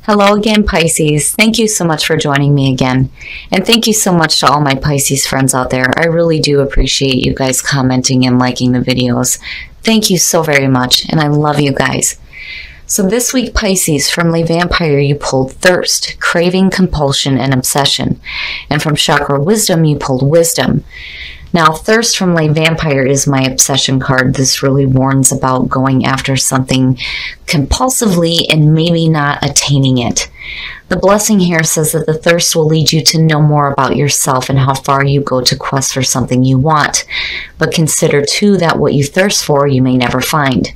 Hello again, Pisces. Thank you so much for joining me again. And thank you so much to all my Pisces friends out there. I really do appreciate you guys commenting and liking the videos. Thank you so very much, and I love you guys. So this week, Pisces, from Le Vampire, you pulled Thirst, Craving, Compulsion, and Obsession. And from Chakra Wisdom, you pulled Wisdom. Now, Thirst from Le Vampire is my obsession card. This really warns about going after something compulsively and maybe not attaining it. The blessing here says that the thirst will lead you to know more about yourself and how far you go to quest for something you want. But consider, too, that what you thirst for, you may never find.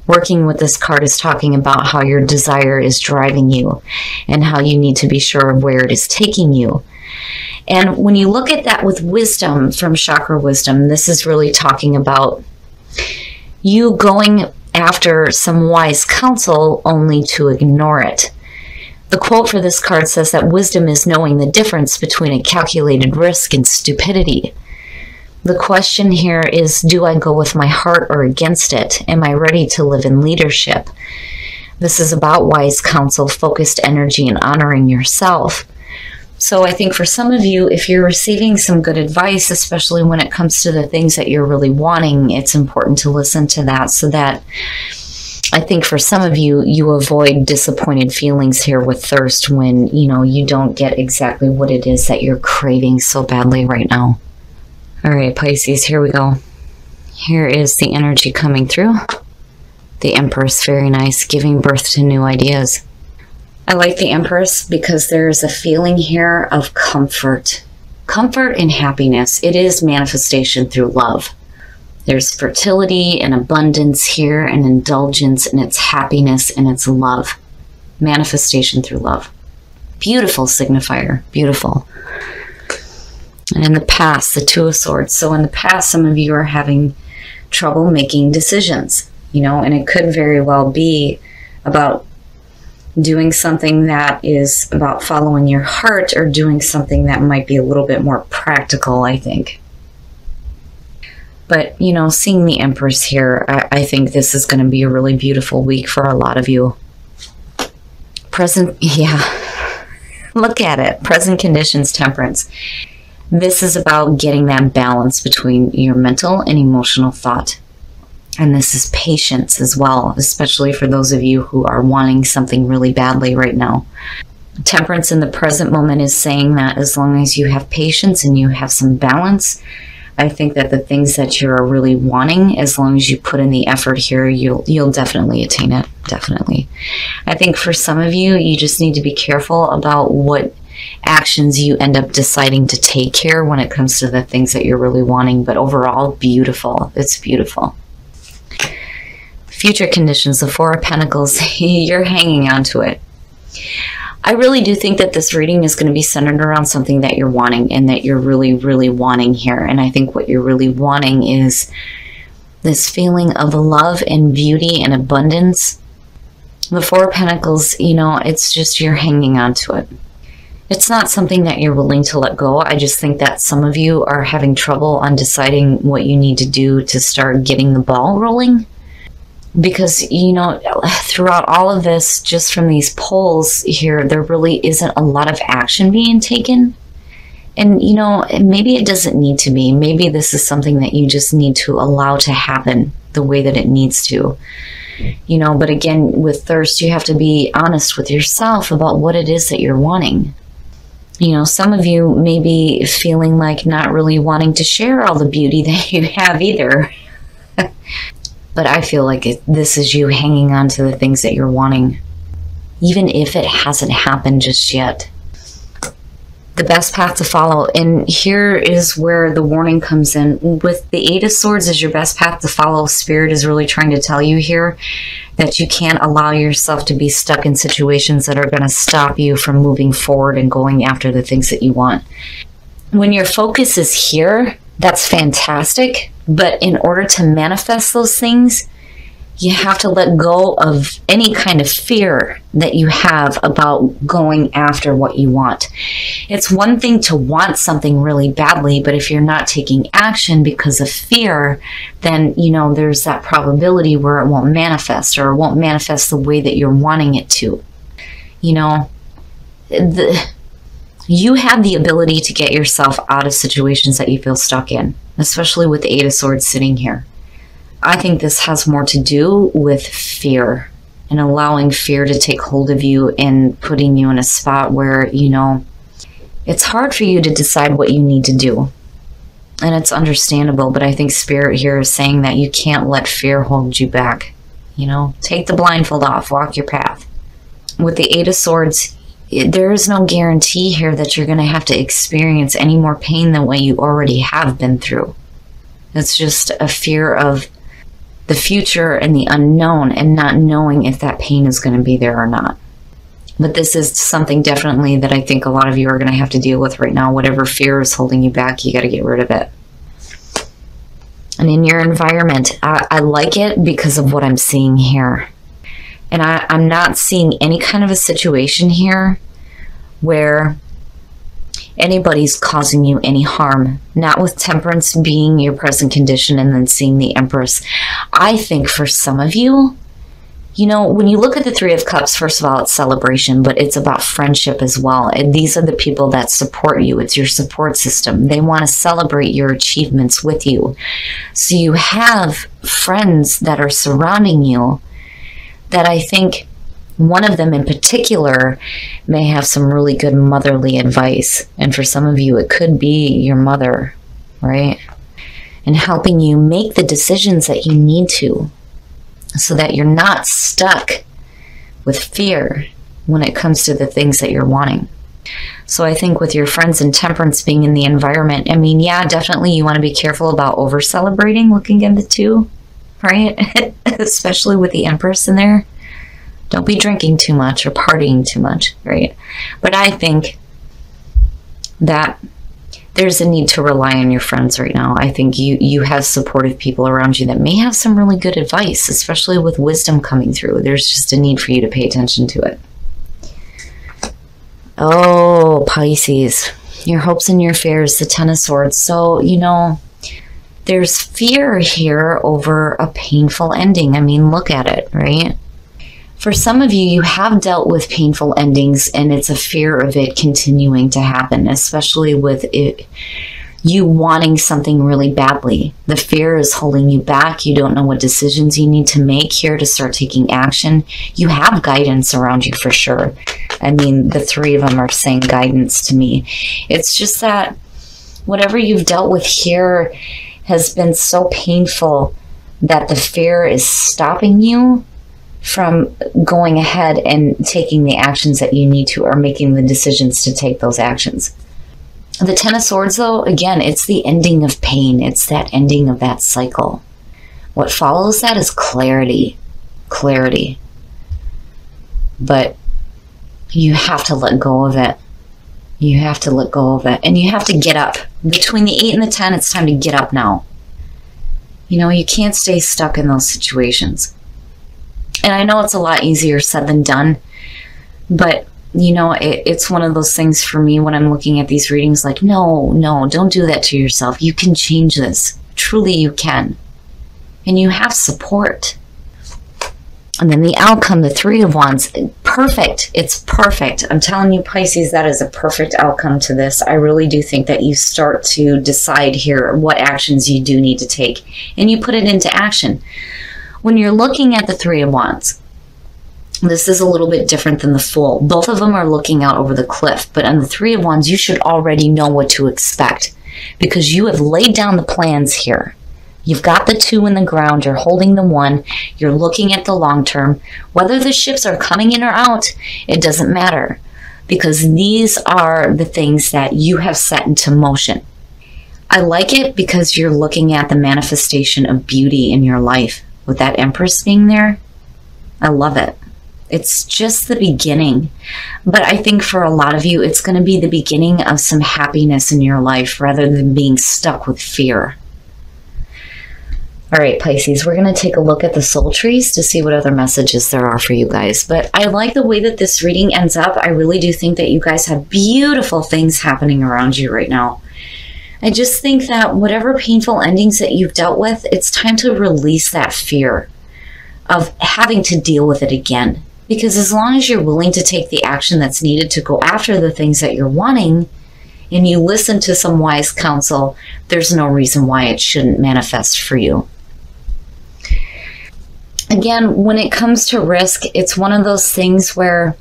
Working with this card is talking about how your desire is driving you and how you need to be sure of where it is taking you. And when you look at that with Wisdom from Chakra Wisdom, this is really talking about you going after some wise counsel only to ignore it. The quote for this card says that wisdom is knowing the difference between a calculated risk and stupidity. The question here is, do I go with my heart or against it? Am I ready to live in leadership? This is about wise counsel, focused energy, and honoring yourself. So I think for some of you, if you're receiving some good advice, especially when it comes to the things that you're really wanting, it's important to listen to that so that I think for some of you, you avoid disappointed feelings here with Thirst when, you don't get exactly what it is that you're craving so badly right now. All right, Pisces, here we go. Here is the energy coming through. The Empress, very nice, giving birth to new ideas. I like the Empress because there is a feeling here of comfort. Comfort and happiness. It is manifestation through love. There's fertility and abundance here and indulgence, and it's happiness and it's love. Manifestation through love. Beautiful signifier. Beautiful. And in the past, the Two of Swords. So in the past, some of you are having trouble making decisions, and it could very well be about doing something that is about following your heart or doing something that might be a little bit more practical, I think. But, seeing the Empress here, I think this is going to be a really beautiful week for a lot of you. Yeah, look at it. Present conditions, Temperance. This is about getting that balance between your mental and emotional thought. And this is patience as well, especially for those of you who are wanting something really badly right now. Temperance in the present moment is saying that as long as you have patience and you have some balance, I think that the things that you're really wanting, as long as you put in the effort here, you'll definitely attain it. Definitely. I think for some of you, you just need to be careful about what actions you end up deciding to take here when it comes to the things that you're really wanting. But overall, beautiful. It's beautiful. Future conditions, the Four of Pentacles, you're hanging on to it. I really do think that this reading is going to be centered around something that you're wanting and that you're really, really wanting here. And I think what you're really wanting is this feeling of love and beauty and abundance. The Four of Pentacles, it's just you're hanging on to it. It's not something that you're willing to let go. I just think that some of you are having trouble on deciding what you need to do to start getting the ball rolling. Because, throughout all of this, just from these polls here, there really isn't a lot of action being taken. And, maybe it doesn't need to be. Maybe this is something that you just need to allow to happen the way that it needs to. But again, with Thirst, you have to be honest with yourself about what it is that you're wanting. Some of you may be feeling like not really wanting to share all the beauty that you have either. But I feel like this is you hanging on to the things that you're wanting, even if it hasn't happened just yet. The best path to follow, and here is where the warning comes in. With the Eight of Swords as your best path to follow, Spirit is really trying to tell you here that you can't allow yourself to be stuck in situations that are going to stop you from moving forward and going after the things that you want. When your focus is here, that's fantastic. But in order to manifest those things, you have to let go of any kind of fear that you have about going after what you want. It's one thing to want something really badly, but if you're not taking action because of fear, then, there's that probability where it won't manifest, or it won't manifest the way that you're wanting it to. You know, you have the ability to get yourself out of situations that you feel stuck in, especially with the Eight of Swords sitting here. I think this has more to do with fear and allowing fear to take hold of you and putting you in a spot where, you know, it's hard for you to decide what you need to do. And it's understandable, but I think Spirit here is saying that you can't let fear hold you back. You know, take the blindfold off, walk your path. With the Eight of Swords, there is no guarantee here that you're going to have to experience any more pain than what you already have been through. It's just a fear of the future and the unknown and not knowing if that pain is going to be there or not. But this is something definitely that I think a lot of you are going to have to deal with right now. Whatever fear is holding you back, you got to get rid of it. And in your environment, I like it because of what I'm seeing here. And I'm not seeing any kind of a situation here where anybody's causing you any harm. Not with Temperance being your present condition and then seeing the Empress. I think for some of you, you know, when you look at the Three of Cups, first of all, it's celebration, but it's about friendship as well. And these are the people that support you. It's your support system. They want to celebrate your achievements with you. So you have friends that are surrounding you that I think one of them in particular may have some really good motherly advice. And for some of you, it could be your mother, right? And helping you make the decisions that you need to, so that you're not stuck with fear when it comes to the things that you're wanting. So I think with your friends and Temperance being in the environment, I mean, yeah, definitely you want to be careful about over-celebrating, looking at the two, right? Especially with the Empress in there. Don't be drinking too much or partying too much, right? But I think that there's a need to rely on your friends right now. I think you have supportive people around you that may have some really good advice, especially with wisdom coming through. There's just a need for you to pay attention to it. Oh, Pisces, your hopes and your fears, the Ten of Swords. So, you know, there's fear here over a painful ending. I mean, look at it, right? For some of you, you have dealt with painful endings and it's a fear of it continuing to happen, especially with it, you wanting something really badly. The fear is holding you back. You don't know what decisions you need to make here to start taking action. You have guidance around you for sure. I mean, the three of them are saying guidance to me. It's just that whatever you've dealt with here has been so painful that the fear is stopping you from going ahead and taking the actions that you need to, or making the decisions to take those actions. The Ten of Swords, though, again, it's the ending of pain. It's that ending of that cycle. What follows that is clarity. Clarity. But you have to let go of it. You have to let go of it. And you have to get up. Between the 8 and the 10, it's time to get up now. You know, you can't stay stuck in those situations. And I know it's a lot easier said than done, but, you know, it's one of those things for me when I'm looking at these readings, like, no, don't do that to yourself. You can change this. Truly, you can. And you have support. And then the outcome, the Three of Wands, perfect. It's perfect. I'm telling you, Pisces, that is a perfect outcome to this. I really do think that you start to decide here what actions you do need to take, and you put it into action. When you're looking at the Three of Wands, this is a little bit different than the Fool. Both of them are looking out over the cliff, but on the Three of Wands, you should already know what to expect because you have laid down the plans here. You've got the 2 in the ground, you're holding the 1, you're looking at the long term. Whether the ships are coming in or out, it doesn't matter because these are the things that you have set into motion. I like it because you're looking at the manifestation of beauty in your life. With that Empress being there, I love it. It's just the beginning. But I think for a lot of you, it's going to be the beginning of some happiness in your life rather than being stuck with fear. All right, Pisces, we're going to take a look at the soul trees to see what other messages there are for you guys. But I like the way that this reading ends up. I really do think that you guys have beautiful things happening around you right now. I just think that whatever painful endings that you've dealt with, it's time to release that fear of having to deal with it again. Because as long as you're willing to take the action that's needed to go after the things that you're wanting, and you listen to some wise counsel, there's no reason why it shouldn't manifest for you. Again, when it comes to risk, it's one of those things where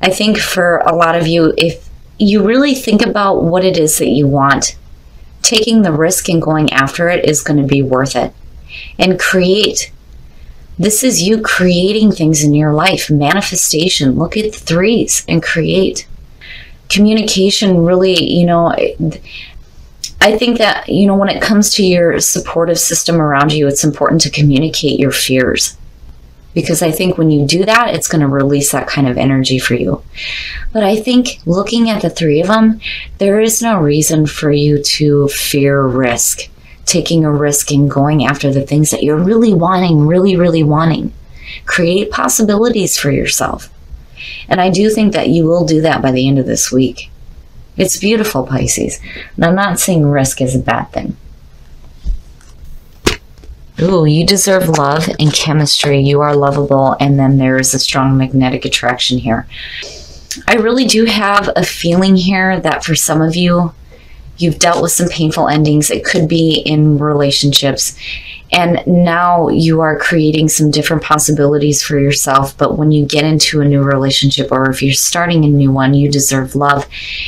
I think for a lot of you, if you really think about what it is that you want, taking the risk and going after it is going to be worth it. And create. This is you creating things in your life. Manifestation. Look at the threes and create. Communication really, you know, I think that, you know, when it comes to your supportive system around you, it's important to communicate your fears. Because I think when you do that, it's going to release that kind of energy for you. But I think looking at the three of them, there is no reason for you to fear risk. Taking a risk and going after the things that you're really wanting, really wanting. Create possibilities for yourself. And I do think that you will do that by the end of this week. It's beautiful, Pisces. And I'm not saying risk is a bad thing. Ooh, you deserve love and chemistry. You are lovable. And then there is a strong magnetic attraction here. I really do have a feeling here that for some of you, you've dealt with some painful endings. It could be in relationships. And now you are creating some different possibilities for yourself. But when you get into a new relationship, or if you're starting a new one, you deserve love.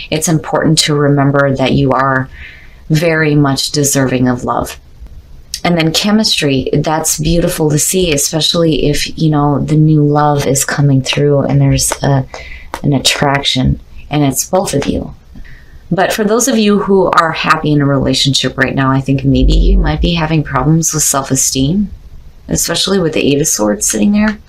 It's important to remember that you are very much deserving of love. And then chemistry, that's beautiful to see, especially if, you know, the new love is coming through and there's an attraction, and it's both of you. But for those of you who are happy in a relationship right now, I think maybe you might be having problems with self-esteem, especially with the Eight of Swords sitting there.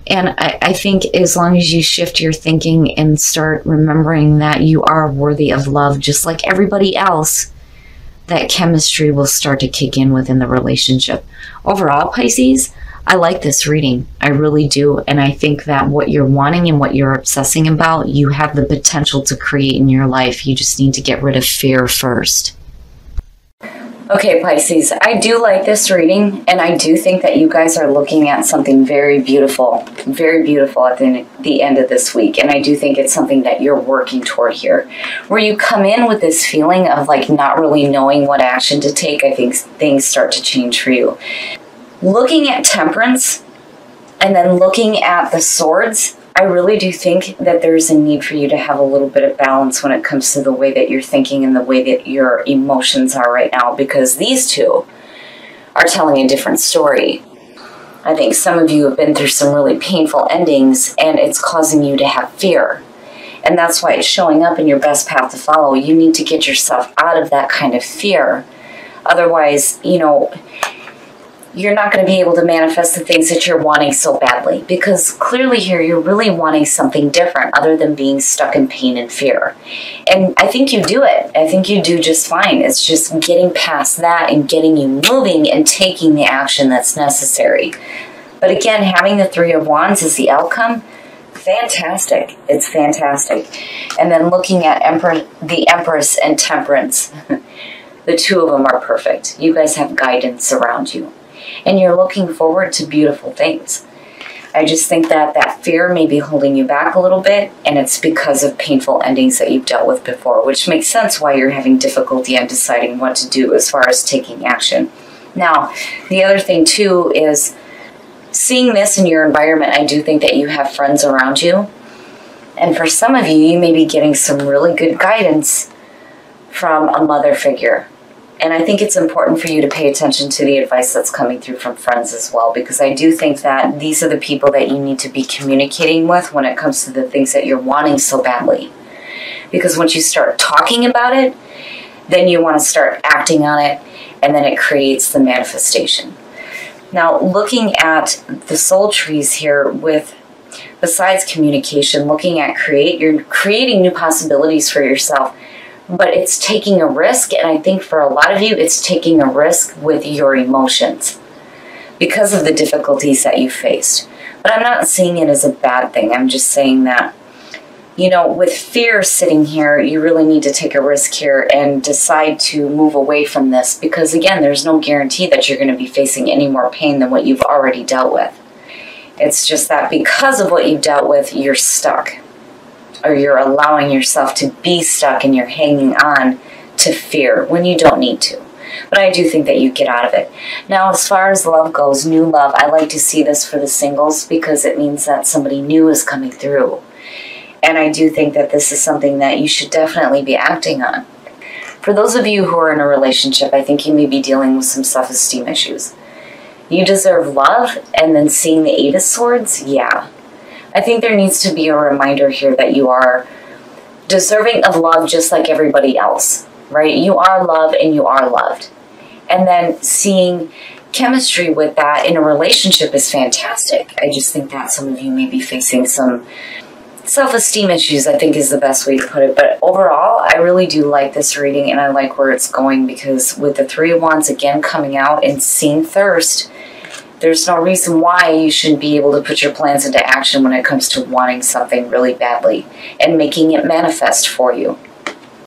And I think as long as you shift your thinking and start remembering that you are worthy of love just like everybody else, that chemistry will start to kick in within the relationship. Overall, Pisces, I like this reading. I really do. And I think that what you're wanting and what you're obsessing about, you have the potential to create in your life. You just need to get rid of fear first. Okay, Pisces, I do like this reading, and I do think that you guys are looking at something very beautiful at the end of this week. And I do think it's something that you're working toward here, where you come in with this feeling of like not really knowing what action to take. I think things start to change for you. Looking at Temperance and then looking at the Swords, I really do think that there's a need for you to have a little bit of balance when it comes to the way that you're thinking and the way that your emotions are right now, because these two are telling a different story. I think some of you have been through some really painful endings, and it's causing you to have fear. And that's why it's showing up in your best path to follow. You need to get yourself out of that kind of fear. Otherwise, you know, you're not going to be able to manifest the things that you're wanting so badly, because clearly here you're really wanting something different other than being stuck in pain and fear. And I think you do it. I think you do just fine. It's just getting past that and getting you moving and taking the action that's necessary. But again, having the Three of Wands as the outcome, fantastic. It's fantastic. And then looking at the Empress and Temperance, the two of them are perfect. You guys have guidance around you. And you're looking forward to beautiful things. I just think that that fear may be holding you back a little bit, and it's because of painful endings that you've dealt with before, which makes sense why you're having difficulty on deciding what to do as far as taking action. Now, the other thing too is seeing this in your environment. I do think that you have friends around you, and for some of you, you may be getting some really good guidance from a mother figure. And I think it's important for you to pay attention to the advice that's coming through from friends as well, because I do think that these are the people that you need to be communicating with when it comes to the things that you're wanting so badly. Because once you start talking about it, then you want to start acting on it, and then it creates the manifestation. Now, looking at the soul trees here with, besides communication, looking at you're creating new possibilities for yourself. But it's taking a risk, and I think for a lot of you, it's taking a risk with your emotions because of the difficulties that you faced. But I'm not seeing it as a bad thing. I'm just saying that, you know, with fear sitting here, you really need to take a risk here and decide to move away from this, because again, there's no guarantee that you're going to be facing any more pain than what you've already dealt with. It's just that because of what you've dealt with, you're stuck. Or you're allowing yourself to be stuck and you're hanging on to fear when you don't need to. But I do think that you get out of it. Now, as far as love goes, new love, I like to see this for the singles because it means that somebody new is coming through. And I do think that this is something that you should definitely be acting on. For those of you who are in a relationship, I think you may be dealing with some self-esteem issues. You deserve love, and then seeing the Eight of Swords, yeah. I think there needs to be a reminder here that you are deserving of love just like everybody else, right? You are loved and you are loved. And then seeing chemistry with that in a relationship is fantastic. I just think that some of you may be facing some self-esteem issues, I think is the best way to put it. But overall, I really do like this reading and I like where it's going because with the Three of Wands again coming out and seeing thirst, there's no reason why you shouldn't be able to put your plans into action when it comes to wanting something really badly and making it manifest for you.